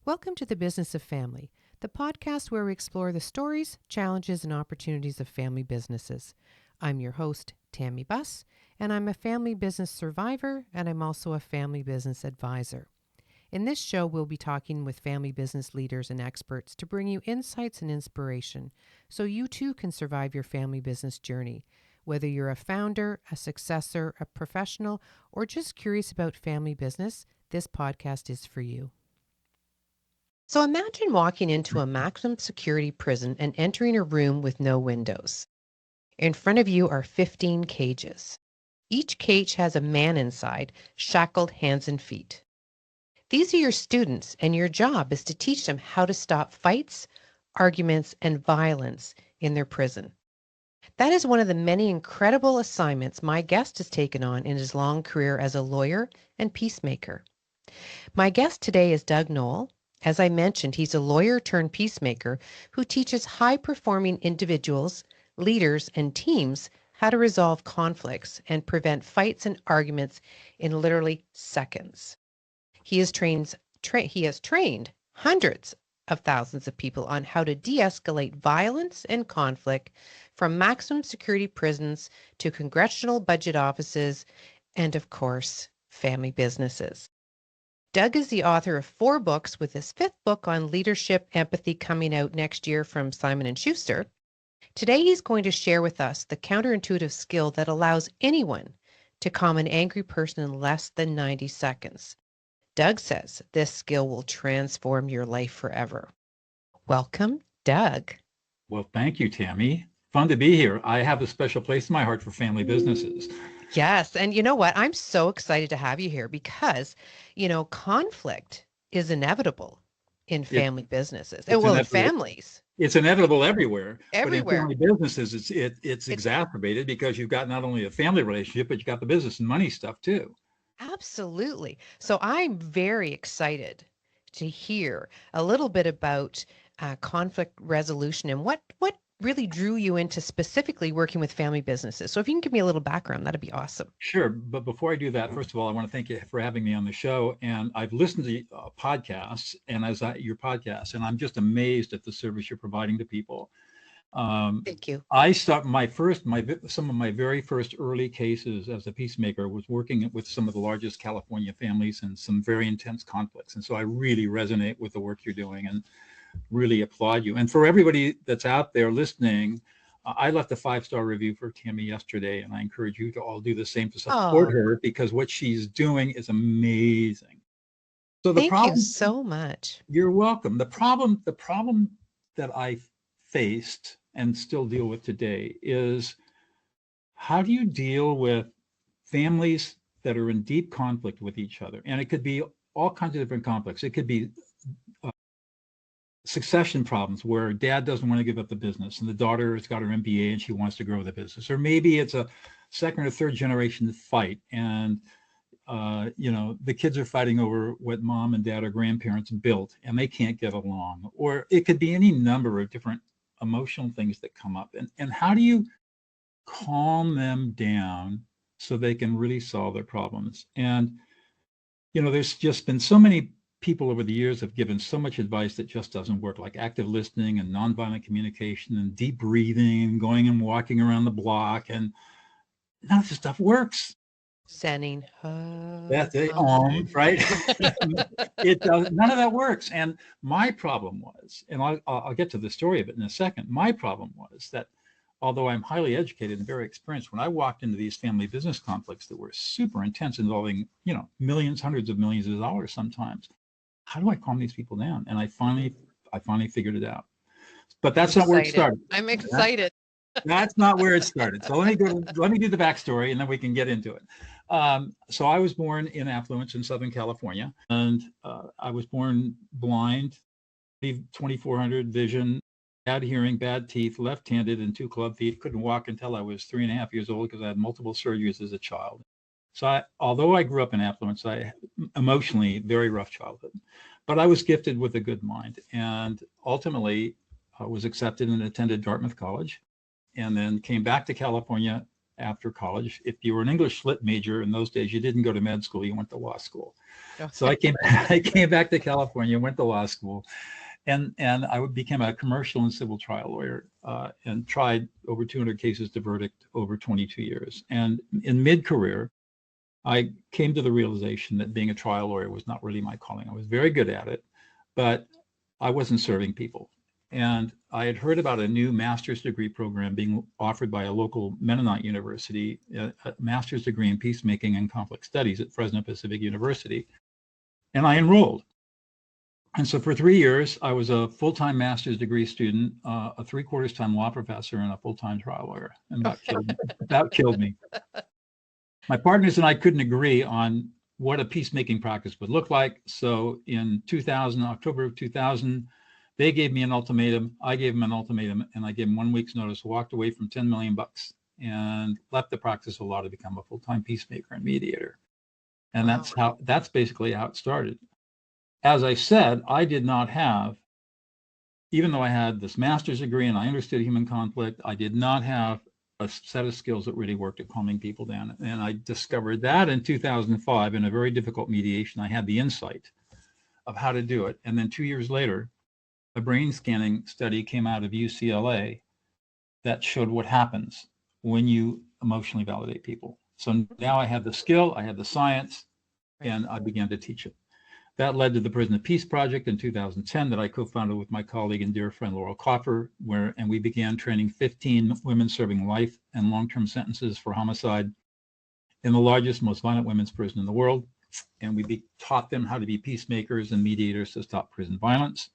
Welcome to the Business of Family, the podcast where we explore the stories, challenges, and opportunities of family businesses. I'm your host, Tammy Buss, and I'm a family business survivor, and I'm also a family business advisor. In this show, we'll be talking with family business leaders and experts to bring you insights and inspiration so you too can survive your family business journey. Whether you're a founder, a successor, a professional, or just curious about family business, this podcast is for you. So imagine walking into a maximum security prison and entering a room with no windows. In front of you are 15 cages. Each cage has a man inside, shackled hands and feet. These are your students, and your job is to teach them how to stop fights, arguments, and violence in their prison. That is one of the many incredible assignments my guest has taken on in his long career as a lawyer and peacemaker. My guest today is Doug Noll. As I mentioned, he's a lawyer turned peacemaker who teaches high-performing individuals, leaders, and teams how to resolve conflicts and prevent fights and arguments in literally seconds. He has trained hundreds of thousands of people on how to de-escalate violence and conflict from maximum security prisons to congressional budget offices and, of course, family businesses. Doug is the author of 4 books, with his 5th book on leadership empathy coming out next year from Simon & Schuster. Today, he's going to share with us the counterintuitive skill that allows anyone to calm an angry person in less than 90 seconds. Doug says this skill will transform your life forever. Welcome, Doug. Well, thank you, Tammy. Fun to be here. I have a special place in my heart for family businesses. Yes. And you know what? I'm so excited to have you here because, conflict is inevitable in family businesses. Well, in families. It's inevitable everywhere. Everywhere. But in family businesses, it's exacerbated because you've got not only a family relationship, but you've got the business and money stuff too. Absolutely. So I'm very excited to hear a little bit about conflict resolution and what really drew you into specifically working with family businesses. So if you can give me a little background, that'd be awesome. Sure. But before I do that, first of all, I want to thank you for having me on the show. And I've listened to podcasts and your podcast, and I'm just amazed at the service you're providing to people. Thank you. I start some of my very first early cases as a peacemaker was working with some of the largest California families and some very intense conflicts. And so I really resonate with the work you're doing and really applaud you. And for everybody that's out there listening, I left a 5-star review for Tammy yesterday, and I encourage you to all do the same to support her, because what she's doing is amazing. So thank you so much. You're welcome. The problem that I faced and still deal with today is, how do you deal with families that are in deep conflict with each other? And it could be all kinds of different conflicts. It could be succession problems where dad doesn't want to give up the business and the daughter has got her MBA and she wants to grow the business. Or maybe it's a second or third generation fight, and the kids are fighting over what mom and dad or grandparents built and they can't get along. Or it could be any number of different emotional things that come up. And how do you calm them down so they can really solve their problems? And, there's just been so many people over the years have given so much advice that just doesn't work, like active listening and nonviolent communication and deep breathing and going and walking around the block, and none of this stuff works. Sending that's it, right? It does. None of that works. And my problem was, and I'll get to the story of it in a second. My problem was that although I'm highly educated and very experienced, when I walked into these family business conflicts that were super intense, involving millions, hundreds of millions of dollars sometimes, how do I calm these people down? And I finally figured it out. But that's not where it started. I'm excited. That's not where it started. So let me do the backstory, and then we can get into it. So I was born in affluence in Southern California, and I was born blind, 2400 vision, bad hearing, bad teeth, left-handed, and 2 club feet. Couldn't walk until I was 3.5 years old because I had multiple surgeries as a child. So although I grew up in affluence, I emotionally very rough childhood, but I was gifted with a good mind, and ultimately was accepted and attended Dartmouth College, and then came back to California after college. If you were an English lit major in those days, you didn't go to med school, you went to law school. So I came back to California, went to law school, and I became a commercial and civil trial lawyer, and tried over 200 cases to verdict over 22 years. And in mid-career, I came to the realization that being a trial lawyer was not really my calling. I was very good at it, but I wasn't serving people. And I had heard about a new master's degree program being offered by a local Mennonite university, a master's degree in peacemaking and conflict studies at Fresno Pacific University. And I enrolled. And so for 3 years, I was a full-time master's degree student, a 3/4 time law professor, and a full-time trial lawyer. And about killed me. My partners and I couldn't agree on what a peacemaking practice would look like. So in 2000, October of 2000, they gave me an ultimatum. I gave them an ultimatum, and I gave them 1 week's notice, walked away from 10 million bucks, and left the practice of law to become a full-time peacemaker and mediator. And that's basically how it started. As I said, I did not have, even though I had this master's degree and I understood human conflict, I did not have a set of skills that really worked at calming people down. And I discovered that in 2005 in a very difficult mediation. I had the insight of how to do it. And then 2 years later, a brain scanning study came out of UCLA that showed what happens when you emotionally validate people. So now I had the skill, I had the science, and I began to teach it. That led to the Prison of Peace Project in 2010 that I co-founded with my colleague and dear friend Laurel Coffer, and we began training 15 women serving life and long-term sentences for homicide in the largest, most violent women's prison in the world. And we taught them how to be peacemakers and mediators to stop prison violence.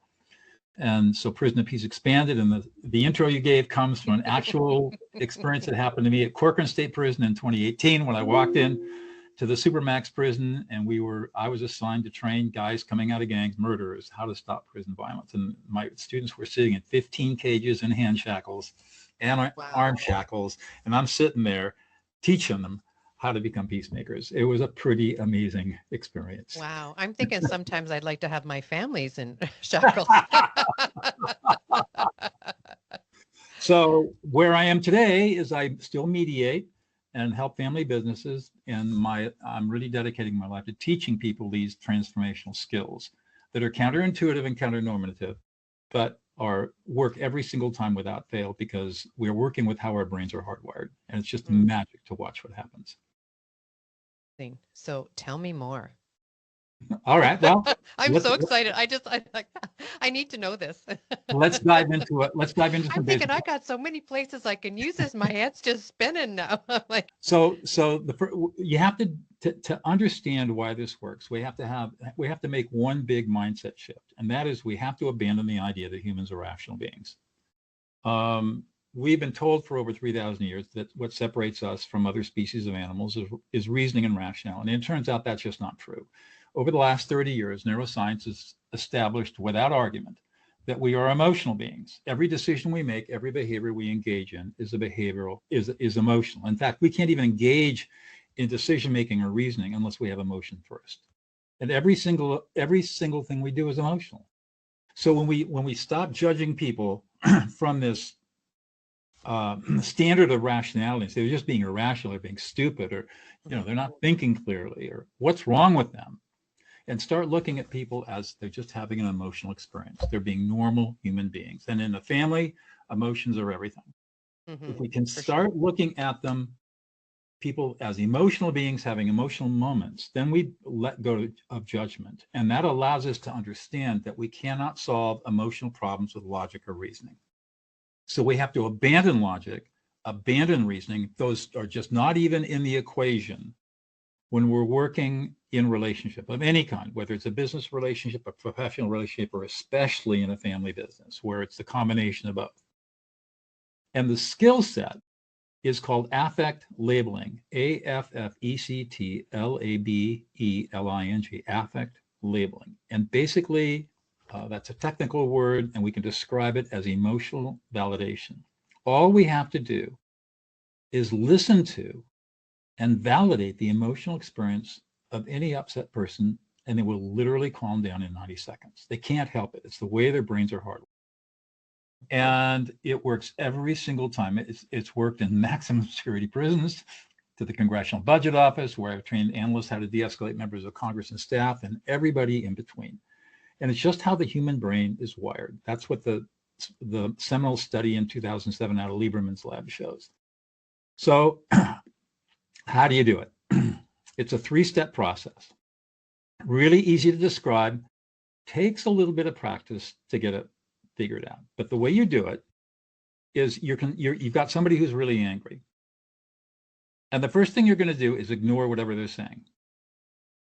And so Prison of Peace expanded, and the intro you gave comes from an actual experience that happened to me at Corcoran State Prison in 2018 when I walked in to the Supermax prison, and I was assigned to train guys coming out of gangs, murderers, how to stop prison violence. And my students were sitting in 15 cages in hand shackles and arm shackles, and I'm sitting there teaching them how to become peacemakers. It was a pretty amazing experience. Wow. I'm thinking sometimes I'd like to have my families in shackles. So where I am today is I still mediate and help family businesses, and I'm really dedicating my life to teaching people these transformational skills that are counterintuitive and counternormative, but work every single time without fail, because we're working with how our brains are hardwired, and it's just magic to watch what happens. So tell me more. All right. Well, I'm so excited. I need to know this. Let's dive into it. Let's dive into some I'm thinking I got so many places I can use this. My head's just spinning now. So you have to understand why this works. We have to make one big mindset shift, and that is we have to abandon the idea that humans are rational beings. We've been told for over 3,000 years that what separates us from other species of animals is reasoning and rationality. And it turns out that's just not true. Over the last 30 years, neuroscience has established without argument that we are emotional beings. Every decision we make, every behavior we engage in is emotional. In fact, we can't even engage in decision making or reasoning unless we have emotion first. And every single thing we do is emotional. So when we stop judging people from this standard of rationality, so they're just being irrational or being stupid, or they're not thinking clearly, or what's wrong with them, and start looking at people as they're just having an emotional experience. They're being normal human beings. And in a family, emotions are everything. If we can start looking at people as emotional beings having emotional moments, then we let go of judgment. And that allows us to understand that we cannot solve emotional problems with logic or reasoning. So we have to abandon logic, abandon reasoning. Those are just not even in the equation when we're working in relationship of any kind, whether it's a business relationship, a professional relationship, or especially in a family business, where it's the combination of both. And the skill set is called affect labeling, AFFECT-LABELING, affect labeling. And basically, that's a technical word, and we can describe it as emotional validation. All we have to do is listen to and validate the emotional experience of any upset person, and they will literally calm down in 90 seconds. They can't help it. It's the way their brains are hardwired. And it works every single time. It's worked in maximum security prisons, to the Congressional Budget Office, where I've trained analysts how to de-escalate members of Congress and staff, and everybody in between. And it's just how the human brain is wired. That's what the seminal study in 2007 out of Lieberman's lab shows. So how do you do it? It's a 3-step process. Really easy to describe. Takes a little bit of practice to get it figured out. But the way you do it is you've got somebody who's really angry. And the first thing you're going to do is ignore whatever they're saying.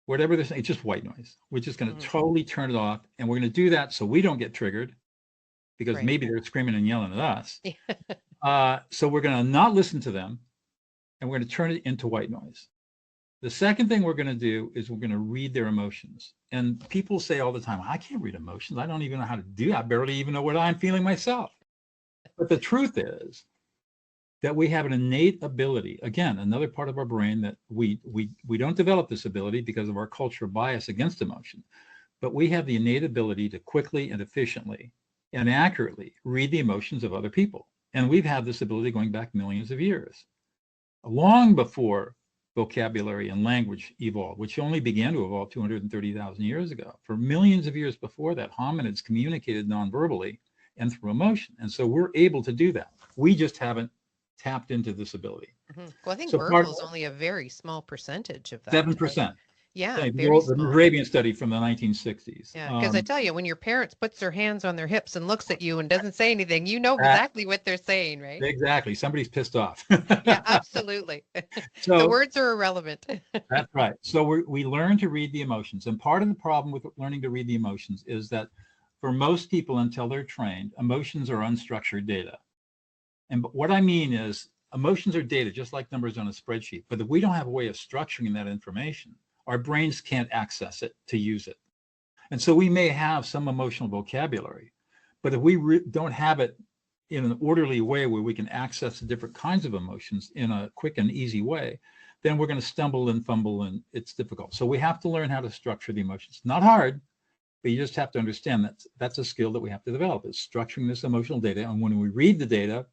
Whatever they're saying, it's just white noise. We're just going to totally turn it off. And we're going to do that so we don't get triggered, because maybe they're screaming and yelling at us. So we're going to not listen to them, and we're going to turn it into white noise. The second thing we're going to do is we're going to read their emotions. And people say all the time, I can't read emotions. I don't even know how to do that. I barely even know what I'm feeling myself. But the truth is that we have an innate ability, again, another part of our brain that we don't develop this ability because of our cultural bias against emotion, but we have the innate ability to quickly and efficiently and accurately read the emotions of other people. And we've had this ability going back millions of years, long before vocabulary and language evolved, which only began to evolve 230,000 years ago. For millions of years before that, hominids communicated non-verbally and through emotion. And so we're able to do that. We just haven't tapped into this ability. Well, I think verbal is only a very small percentage of that. 7%. Yeah, very the small. Moravian study from the 1960s. Yeah, because I tell you, when your parents puts their hands on their hips and looks at you and doesn't say anything, you know exactly what they're saying, right? Exactly. Somebody's pissed off. Yeah, absolutely. So the words are irrelevant. That's right. So we learn to read the emotions. And part of the problem with learning to read the emotions is that for most people, until they're trained, emotions are unstructured data. And what I mean is emotions are data, just like numbers on a spreadsheet. But if we don't have a way of structuring that information, our brains can't access it to use it. And so we may have some emotional vocabulary, but if we don't have it in an orderly way where we can access the different kinds of emotions in a quick and easy way, then we're going to stumble and fumble, and it's difficult. So we have to learn how to structure the emotions. Not hard, but you just have to understand that that's a skill that we have to develop, is structuring this emotional data. And when we read the data,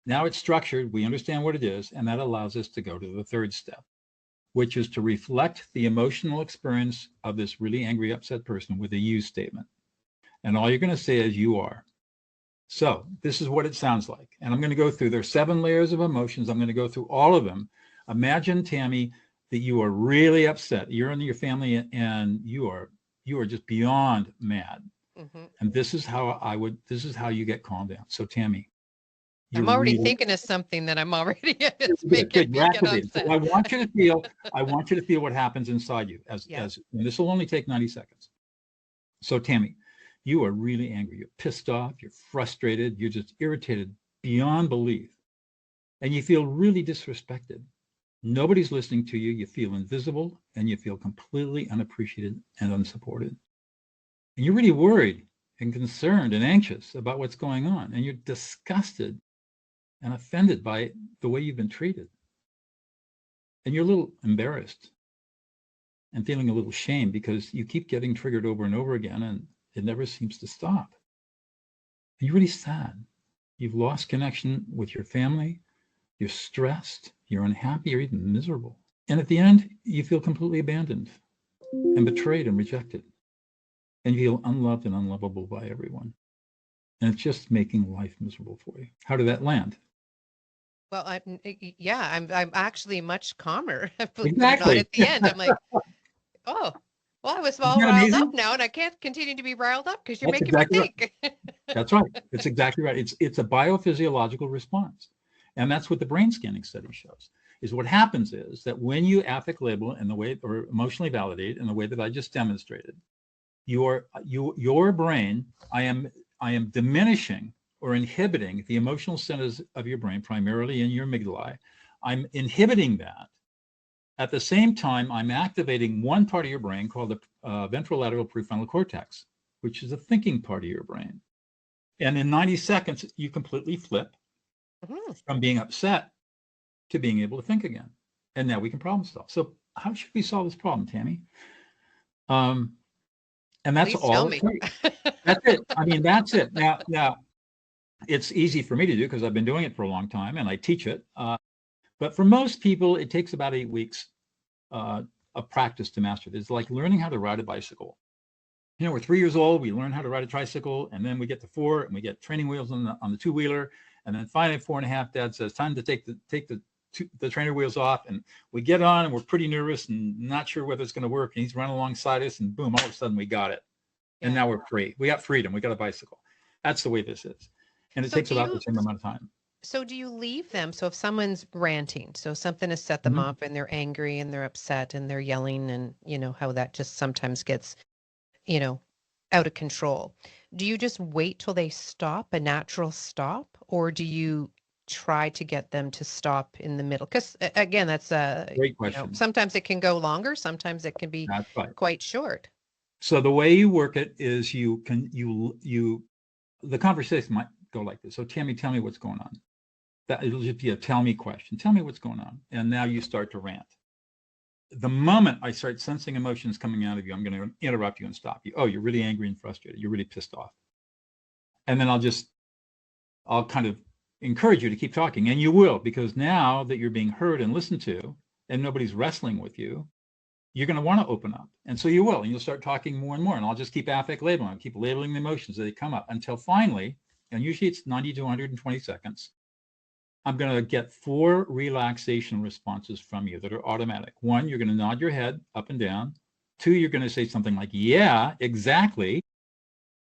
now it's structured, we understand what it is, and that allows us to go to the third step, which is to reflect the emotional experience of this really angry, upset person with a you statement. And all you're going to say is you are. So this is what it sounds like. And I'm going to go through, there's 7 layers of emotions. I'm going to go through all of them. Imagine, Tammy, that you are really upset. You're in your family and you are just beyond mad. And this is how you get calmed down. So Tammy, I'm already thinking of something that I'm already making me get upset. So I want you to feel what happens inside you as and this will only take 90 seconds. So Tammy, you are really angry. You're pissed off. You're frustrated. You're just irritated beyond belief. And you feel really disrespected. Nobody's listening to you. You feel invisible and you feel completely unappreciated and unsupported. And you're really worried and concerned and anxious about what's going on. And you're disgusted and offended by the way you've been treated. And you're a little embarrassed and feeling a little shame because you keep getting triggered over and over again and it never seems to stop. And you're really sad. You've lost connection with your family. You're stressed. You're unhappy. You're even miserable. And at the end, you feel completely abandoned and betrayed and rejected. And you feel unloved and unlovable by everyone. And it's just making life miserable for you. How did that land? Well, I'm actually much calmer. Exactly. At the end, I'm like, oh, well, I was all riled up now, and I can't continue to be riled up because you're making me think. Right. That's right. It's exactly right. It's a biophysiological response, and that's what the brain scanning study shows. Is what happens is that when you affect label in the way or emotionally validate in the way that I just demonstrated, your brain, I am diminishing or inhibiting the emotional centers of your brain, primarily in your amygdala. I'm inhibiting that. At the same time, I'm activating one part of your brain called the ventrolateral prefrontal cortex, which is the thinking part of your brain. And in 90 seconds, you completely flip from being upset to being able to think again. And now we can problem solve. So how should we solve this problem, Tammy? And that's Please all. tell me. That's it. I mean, that's it. Now, It's easy for me to do because I've been doing it for a long time and I teach it. But for most people, it takes about 8 weeks of practice to master it. It's like learning how to ride a bicycle. We're 3 years old, we learn how to ride a tricycle, and then we get to 4 and we get training wheels on the two-wheeler. And then finally at 4.5, Dad says, time to take the trainer wheels off. And we get on and we're pretty nervous and not sure whether it's going to work. And he's running alongside us and boom, all of a sudden we got it. And now we're free. We got freedom. We got a bicycle. That's the way this is. And it takes about the same amount of time. So do you leave them? So if someone's ranting, so something has set them off and they're angry and they're upset and they're yelling and how that just sometimes gets, out of control. Do you just wait till they stop, a natural stop, or do you try to get them to stop in the middle? Because again, that's a great question. Sometimes it can go longer. Sometimes it can be quite short. So the way you work it is the conversation might go like this. So Tammy, tell me what's going on. That it'll just be a tell me question. Tell me what's going on. And now you start to rant. The moment I start sensing emotions coming out of you, I'm going to interrupt you and stop you. Oh, you're really angry and frustrated. You're really pissed off. And then I'll kind of encourage you to keep talking. And you will, because now that you're being heard and listened to and nobody's wrestling with you, you're going to want to open up. And so you will, and you'll start talking more and more. And I'll just keep affect labeling. I'll keep labeling the emotions as they come up until finally, and usually it's 90 to 120 seconds, I'm going to get 4 relaxation responses from you that are automatic. 1, you're going to nod your head up and down. 2, you're going to say something like, yeah, exactly.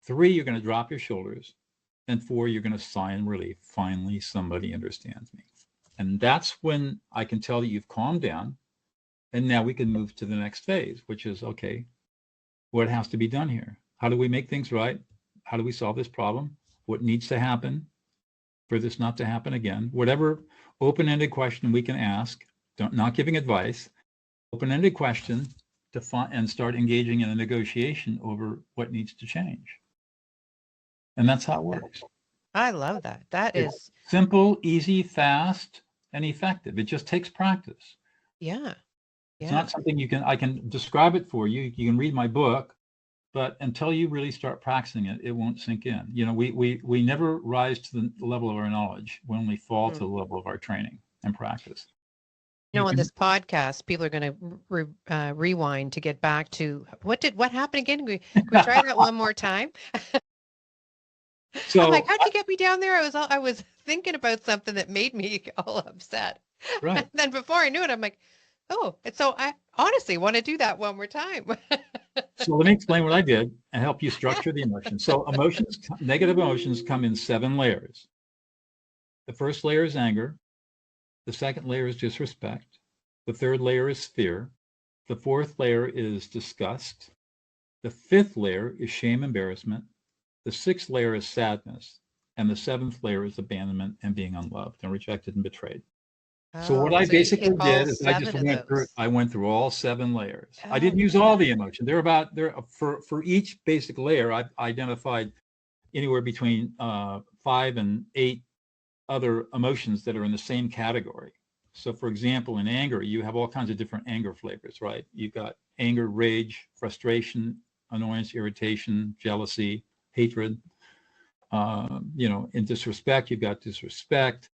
3, you're going to drop your shoulders. And 4, you're going to sigh in relief. Finally, somebody understands me. And that's when I can tell that you've calmed down. And now we can move to the next phase, which is, okay, what has to be done here? How do we make things right? How do we solve this problem? What needs to happen for this not to happen again? Whatever open-ended question we can ask, not giving advice, open-ended question to find and start engaging in a negotiation over what needs to change. And that's how it works. I love that. That is simple, easy, fast, and effective. It just takes practice. Yeah. It's not something I can describe it for you. You can read my book, but until you really start practicing it, it won't sink in. We never rise to the level of our knowledge. We only fall to the level of our training and practice. On this podcast, people are going to rewind to get back to what happened again? Can we try that one more time? So I'm like, how'd you get me down there? I was thinking about something that made me all upset. Right. And then before I knew it, I'm like, oh, and so I honestly want to do that one more time. So let me explain what I did and help you structure the emotions. So negative emotions come in 7 layers. The first layer is anger. The second layer is disrespect. The third layer is fear. The fourth layer is disgust. The fifth layer is shame, embarrassment. The sixth layer is sadness. And the 7th layer is abandonment and being unloved and rejected and betrayed. So what I basically did is I went through all 7 layers. I didn't use all the emotions. For each basic layer, I've identified anywhere between 5 and 8 other emotions that are in the same category. So for example, in anger, you have all kinds of different anger flavors, right? You've got anger, rage, frustration, annoyance, irritation, jealousy, hatred. In disrespect, you've got disrespect,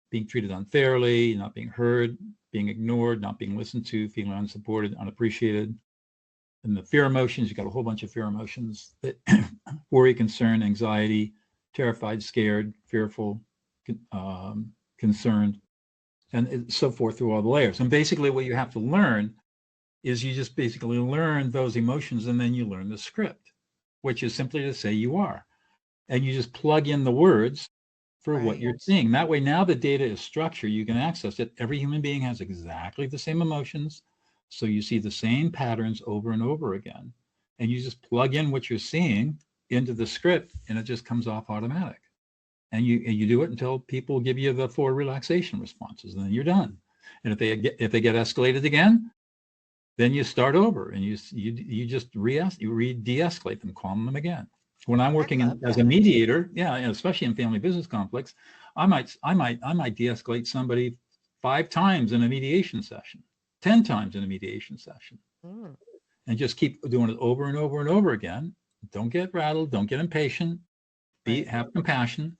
being treated unfairly, not being heard, being ignored, not being listened to, feeling unsupported, unappreciated. And the fear emotions, you've got a whole bunch of fear emotions that worry, concern, anxiety, terrified, scared, fearful, concerned, and so forth through all the layers. And basically what you have to learn is you just basically learn those emotions and then you learn the script, which is simply to say you are. And you just plug in the words for what you're seeing. That way, now the data is structured, you can access it. Every human being has exactly the same emotions. So you see the same patterns over and over again. And you just plug in what you're seeing into the script and it just comes off automatic. And you do it until people give you the 4 relaxation responses, and then you're done. And if they get escalated again, then you start over and you just de-escalate them, calm them again. When I'm working as a mediator, and especially in family business conflicts, I might de-escalate somebody 5 times in a mediation session, 10 times in a mediation session, and just keep doing it over and over and over again. Don't get rattled. Don't get impatient. Have compassion.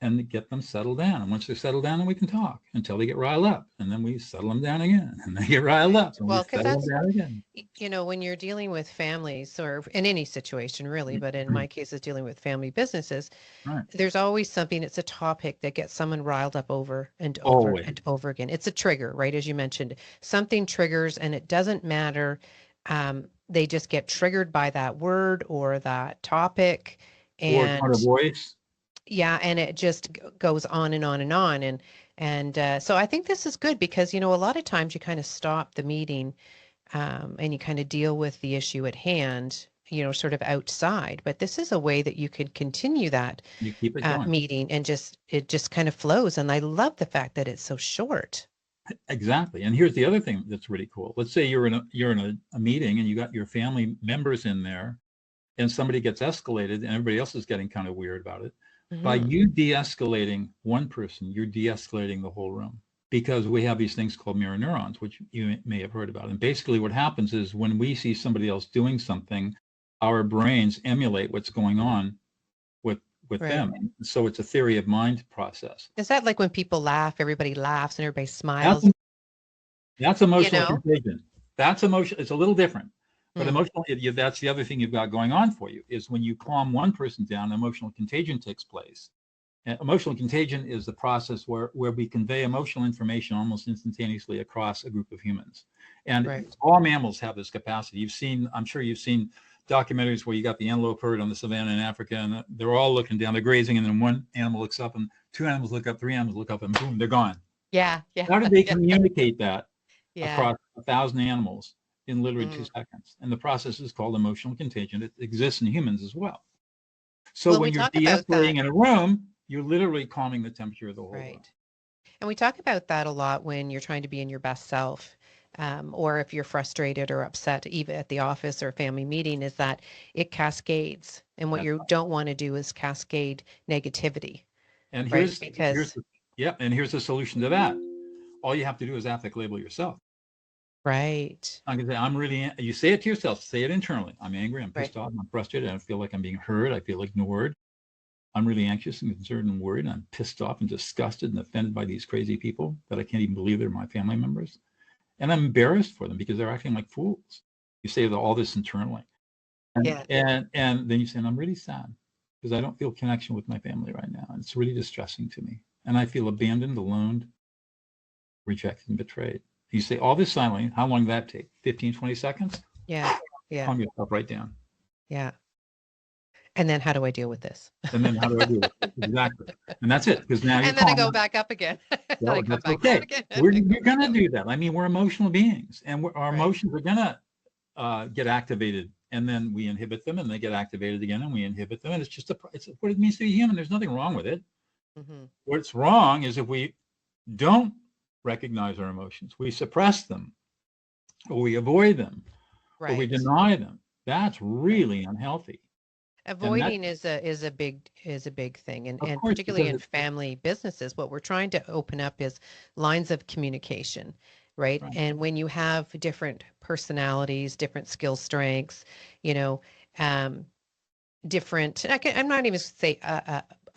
and get them settled down. And once they're settled down, then we can talk until they get riled up. And then we settle them down again, and they get riled up, and we Well, because settle them that's, down again. when you're dealing with families or in any situation really, but in my case, is dealing with family businesses, Right. there's always something, it's a topic that gets someone riled up over and over Always. and over again. It's a trigger, right? As you mentioned, something triggers and it doesn't matter. They just get triggered by that word or that topic. Or tone of And voice. yeah, and it just goes on and on and on. And so I think this is good because, a lot of times you kind of stop the meeting and you kind of deal with the issue at hand, sort of outside. But this is a way that you could continue that You keep it going. meeting and it just kind of flows. And I love the fact that it's so short. Exactly. And here's the other thing that's really cool. Let's say you're in a meeting and you got your family members in there, and somebody gets escalated and everybody else is getting kind of weird about it. By you de-escalating one person, you're de-escalating the whole room, because we have these things called mirror neurons, which you may have heard about. And basically what happens is when we see somebody else doing something, our brains emulate what's going on with Right. them. So it's a theory of mind process. Is that like when people laugh, everybody laughs and everybody smiles? That's emotional contagion. That's emotion. It's a little different. But emotional, that's the other thing you've got going on for you, is when you calm one person down, emotional contagion takes place. And emotional contagion is the process where we convey emotional information almost instantaneously across a group of humans. And all mammals have this capacity. I'm sure you've seen documentaries where you got the antelope herd on the savannah in Africa, and they're all looking down, they're grazing, and then one animal looks up, and two animals look up, three animals look up, and boom, they're gone. Yeah. How did they communicate that across 1,000 animals in literally 2 seconds? And the process is called emotional contagion. It exists in humans as well. So when you're de-escalating in a room, you're literally calming the temperature of the whole room. And we talk about that a lot when you're trying to be in your best self, or if you're frustrated or upset, even at the office or a family meeting, is that it cascades. And what you don't want to do is cascade negativity. And here's the solution to that. All you have to do is affect label yourself. Right. I'm going to say, you say it to yourself, say it internally. I'm angry, I'm pissed off, I'm frustrated, I feel like I'm being heard, I feel ignored. I'm really anxious and concerned and worried, and I'm pissed off and disgusted and offended by these crazy people that I can't even believe they're my family members. And I'm embarrassed for them because they're acting like fools. You say all this internally. And then you say, and I'm really sad because I don't feel connection with my family right now. And it's really distressing to me. And I feel abandoned, alone, rejected, and betrayed. You say all this silently. How long did that take? 15, 20 seconds? Yeah. Calm yourself right down. Yeah. And then how do I deal with this? And then how do I do it? Exactly. And that's it. Because now and then I go back up again. Well, that's okay. We're going to do that. I mean, we're emotional beings, and our emotions are going to get activated, and then we inhibit them, and they get activated again, and we inhibit them. And it's what it means to be human. There's nothing wrong with it. What's wrong is if we don't recognize our emotions, we suppress them, or we avoid them, or we deny them. That's really unhealthy. Avoiding is a big thing, and particularly in family businesses, what we're trying to open up is lines of communication, right? And when you have different personalities, different skill strengths, different. I'm not even say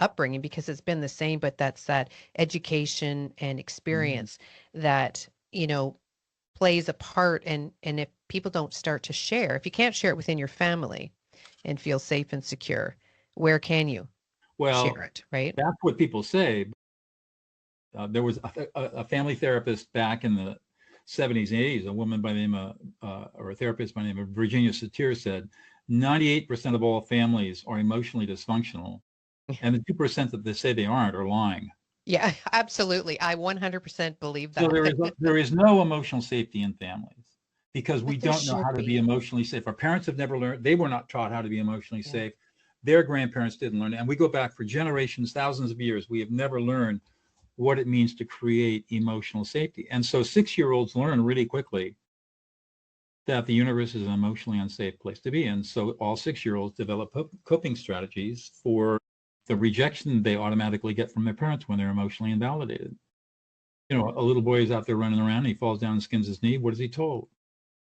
upbringing, because it's been the same, but that's that education and experience that plays a part. And if people don't start to share, if you can't share it within your family and feel safe and secure, where can you share it, right? That's what people say. There was a family therapist back in the 70s and 80s, a woman by the name of, or a therapist by the name of Virginia Satir said, 98% of all families are emotionally dysfunctional, and the 2% that they say they aren't are lying. Yeah, absolutely. I 100% believe that. So there is no emotional safety in families, because we don't know how to be emotionally safe. Our parents have never learned. They were not taught how to be emotionally safe. Their grandparents didn't learn it. And we go back for generations, thousands of years. We have never learned what it means to create emotional safety. And so 6-year-olds learn really quickly that the universe is an emotionally unsafe place to be. And so all 6-year-olds develop coping strategies for the rejection they automatically get from their parents when they're emotionally invalidated. A little boy is out there running around, and he falls down and skins his knee. What is he told?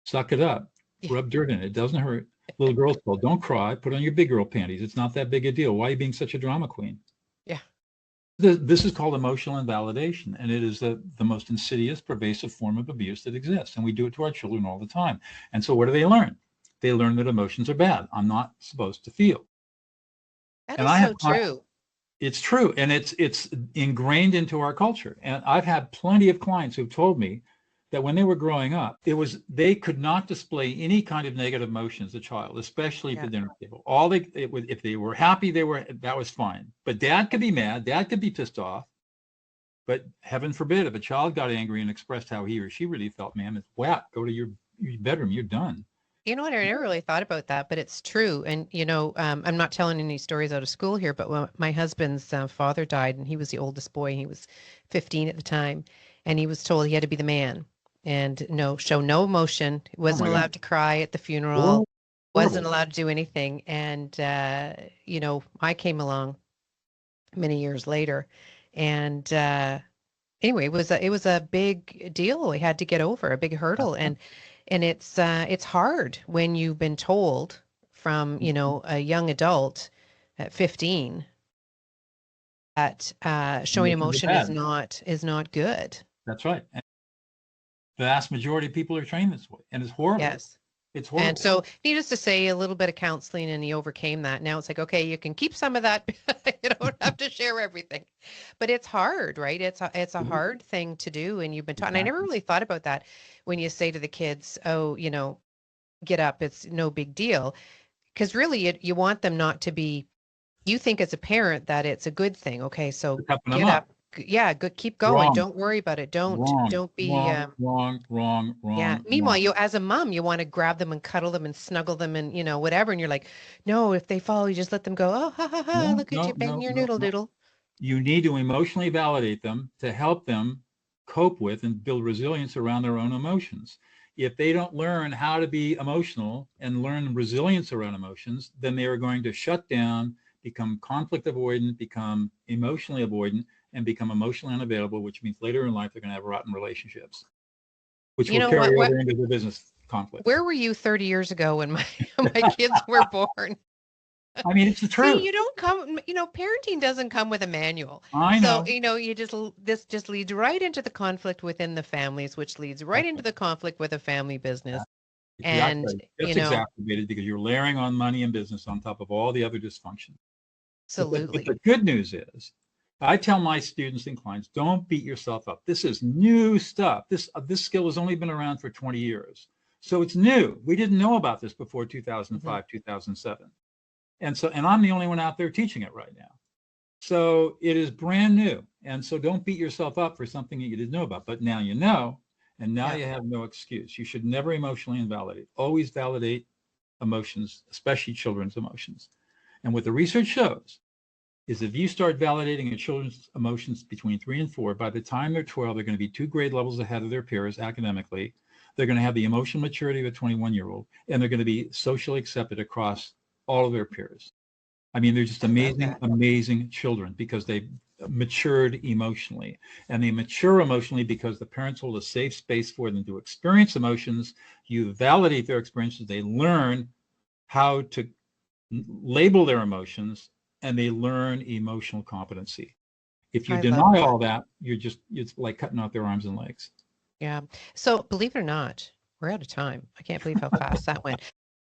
Suck it up. Rub dirt in it. It doesn't hurt. Little girl's told, don't cry. Put on your big girl panties. It's not that big a deal. Why are you being such a drama queen? Yeah. This is called emotional invalidation, and it is the most insidious, pervasive form of abuse that exists. And we do it to our children all the time. And so what do they learn? They learn that emotions are bad. I'm not supposed to feel. That And is I have, so true. it's true, and it's ingrained into our culture. And I've had plenty of clients who've told me that when they were growing up, they could not display any kind of negative emotion as a child, especially at Yeah. the dinner table. If they were happy, that was fine. But dad could be mad, dad could be pissed off. But heaven forbid, if a child got angry and expressed how he or she really felt, man, it's whap, go to your bedroom, you're done. You know what? I never really thought about that, but it's true. And, I'm not telling any stories out of school here, but when my husband's father died, and he was the oldest boy, he was 15 at the time, and he was told he had to be the man and show no emotion. He Oh wasn't my God. allowed to cry at the funeral, Horrible. wasn't allowed to do anything. And, I came along many years later, and anyway, it was a big deal. We had to get over a big hurdle, and it's hard when you've been told from a young adult at 15 that showing Emotions are emotion is bad. not good. That's right. And the vast majority of people are trained this way, and it's horrible. Yes. It's And horrible. so, needless to say, a little bit of counseling, and he overcame that. Now it's like, okay, you can keep some of that. You don't have to share everything, but it's hard, right? It's a hard thing to do, and you've been taught. And I never Exactly. really thought about that when you say to the kids, "Oh, get up. It's no big deal," because really, you want them not to be. You think as a parent that it's a good thing. Okay, so It's helping them get up. up. Yeah, good. Keep going. Wrong, Don't worry about it. Don't wrong, don't be. wrong, wrong, wrong, Yeah. wrong, Meanwhile, wrong. you as a mom, you want to grab them and cuddle them and snuggle them and whatever. And you're like, no, if they fall, you just let them go. Oh, ha ha ha! No, Look at you no, banging no, your no, noodle no. doodle. You need to emotionally validate them to help them cope with and build resilience around their own emotions. If they don't learn how to be emotional and learn resilience around emotions, then they are going to shut down, become conflict avoidant, become emotionally avoidant, and become emotionally unavailable, which means later in life they're going to have rotten relationships, which You will know carry what? over into their business conflicts. Where were you 30 years ago when my my kids were born? I mean, it's the See, truth. you don't come. Parenting doesn't come with a manual. I So know. this just leads right into the conflict within the families, which leads right That's into the conflict with a family business. And exactly. That's exacerbated because you're layering on money and business on top of all the other dysfunction. But the absolutely. good news is, I tell my students and clients, don't beat yourself up. This is new stuff. This skill has only been around for 20 years. So it's new. We didn't know about this before Mhm. 2005, 2007. And I'm the only one out there teaching it right now. So it is brand new. And so don't beat yourself up for something that you didn't know about. But now you know, and now Yeah. you have no excuse. You should never emotionally invalidate. Always validate emotions, especially children's emotions. And what the research shows is if you start validating a children's emotions between 3 and 4, by the time they're 12, they're going to be 2 grade levels ahead of their peers academically. They're going to have the emotional maturity of a 21-year-old, and they're going to be socially accepted across all of their peers. I mean, they're just I love amazing, that. amazing children because they've matured emotionally. And they mature emotionally because the parents hold a safe space for them to experience emotions. You validate their experiences. They learn how to label their emotions, and they learn emotional competency. If you I love deny that. all that, it's like cutting off their arms and legs. Yeah. So believe it or not, we're out of time. I can't believe how fast that went.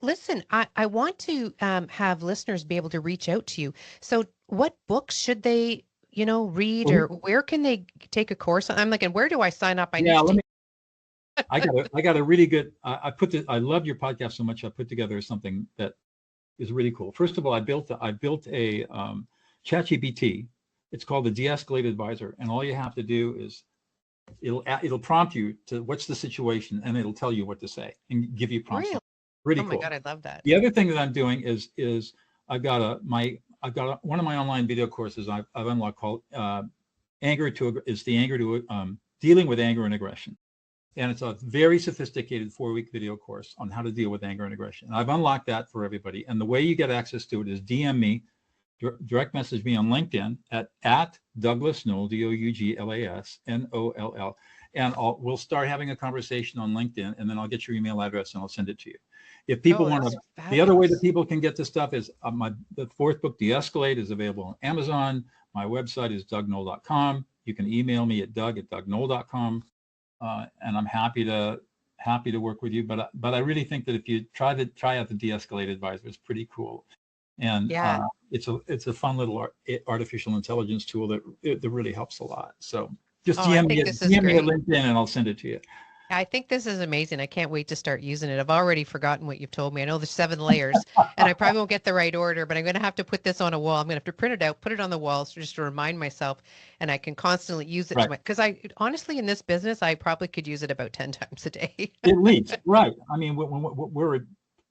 Listen, I want to have listeners be able to reach out to you. So what books should they, read, Well, or where can they take a course? I'm like, and where do I sign up? I need yeah, to let take. me. I got a really good. I put I love your podcast so much. I put together something that is really cool. First of all, I built a ChatGPT. It's called the De-escalate advisor, and all you have to do is it'll prompt you to what's the situation, and it'll tell you what to say and give you prompts. Really? Really Oh my cool. God, I love that. The other thing that I'm doing is one of my online video courses I've unlocked called anger to dealing with anger and aggression. And it's a very sophisticated 4-week video course on how to deal with anger and aggression. And I've unlocked that for everybody. And the way you get access to it is DM me, direct message me on LinkedIn at Douglas Noll, DouglasNoll, and we'll start having a conversation on LinkedIn, and then I'll get your email address and I'll send it to you. If people Oh, want that's to, the other way that fabulous. people can get this stuff is the fourth book, De-escalate, is available on Amazon. My website is dougnoll.com. You can email me at doug@dougnoll.com, and I'm happy to work with you. But I really think that if you try out the de-escalate advisor, it's pretty cool, and Yeah. it's a fun little artificial intelligence tool that really helps a lot. So just Oh, I think this is DM me at great. LinkedIn, and I'll send it to you. I think this is amazing. I can't wait to start using it. I've already forgotten what you've told me. I know there's 7 layers, and I probably won't get the right order, but I'm going to have to put this on a wall. I'm going to have to print it out, put it on the wall, so just to remind myself, and I can constantly use it Right. because I honestly, in this business, I probably could use it about 10 times a day. At least, right. I mean, when we're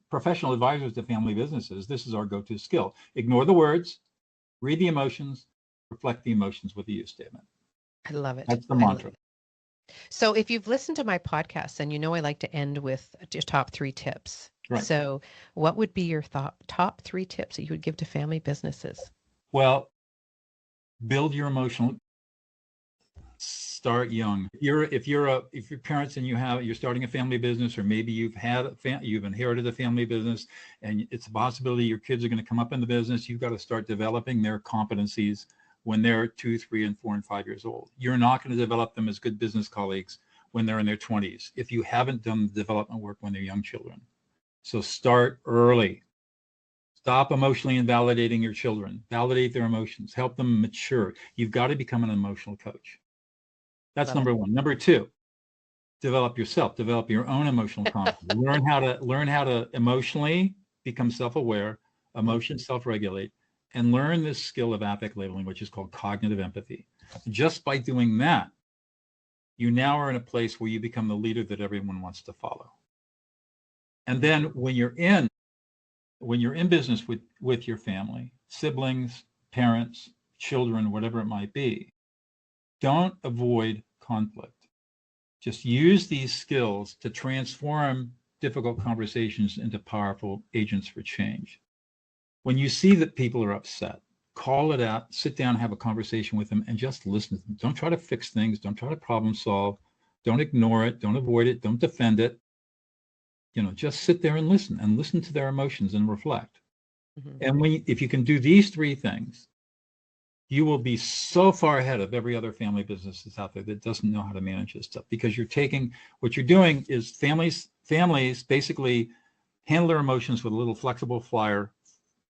professional advisors to family businesses, this is our go-to skill. Ignore the words, read the emotions, reflect the emotions with a use statement. I love it. That's the I love mantra. it. So if you've listened to my podcast, then you know I like to end with your top 3 tips. Right. So what would be your top 3 tips that you would give to family businesses? Well, build your emotional. Start young. If you're parents and you're starting a family business, or maybe you've inherited a family business, and it's a possibility your kids are going to come up in the business, you've got to start developing their competencies when they're 2, 3, and 4, and 5 years old. You're not going to develop them as good business colleagues when they're in their 20s if you haven't done the development work when they're young children. So start early. Stop emotionally invalidating your children. Validate their emotions. Help them mature. You've got to become an emotional coach. That's number 1. Number 2, develop yourself. Develop your own emotional confidence. learn how to emotionally become self-aware, self-regulate, and learn this skill of affect labeling, which is called cognitive empathy. Just by doing that, you now are in a place where you become the leader that everyone wants to follow. And then when you're in business with your family, siblings, parents, children, whatever it might be, don't avoid conflict. Just use these skills to transform difficult conversations into powerful agents for change. When you see that people are upset, call it out, sit down, have a conversation with them, and just listen to them. Don't try to fix things. Don't try to problem solve. Don't ignore it. Don't avoid it. Don't defend it. Just sit there and listen to their emotions and reflect. And if you can do these 3 things, you will be so far ahead of every other family business that's out there that doesn't know how to manage this stuff, because what you're doing is families basically handle their emotions with a little flexible flyer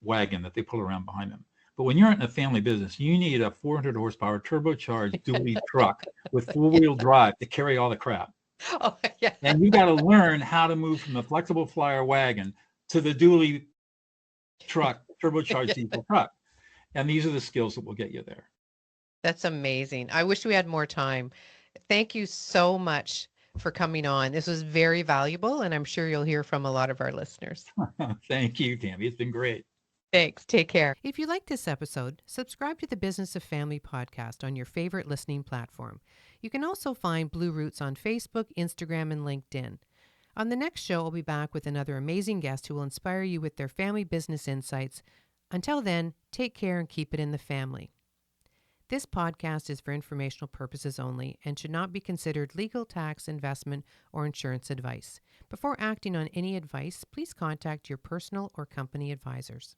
wagon that they pull around behind them. But when you're in a family business, you need a 400 horsepower turbocharged dually truck with 4-wheel drive to carry all the crap. Oh, yeah. And you got to learn how to move from the flexible flyer wagon to the dually truck, turbocharged diesel truck. And these are the skills that will get you there. That's amazing. I wish we had more time. Thank you so much for coming on. This was very valuable, and I'm sure you'll hear from a lot of our listeners. Thank you, Tammy. It's been great. Thanks. Take care. If you like this episode, subscribe to the Business of Family podcast on your favorite listening platform. You can also find Blue Roots on Facebook, Instagram, and LinkedIn. On the next show, I'll be back with another amazing guest who will inspire you with their family business insights. Until then, take care and keep it in the family. This podcast is for informational purposes only and should not be considered legal, tax, investment, or insurance advice. Before acting on any advice, please contact your personal or company advisors.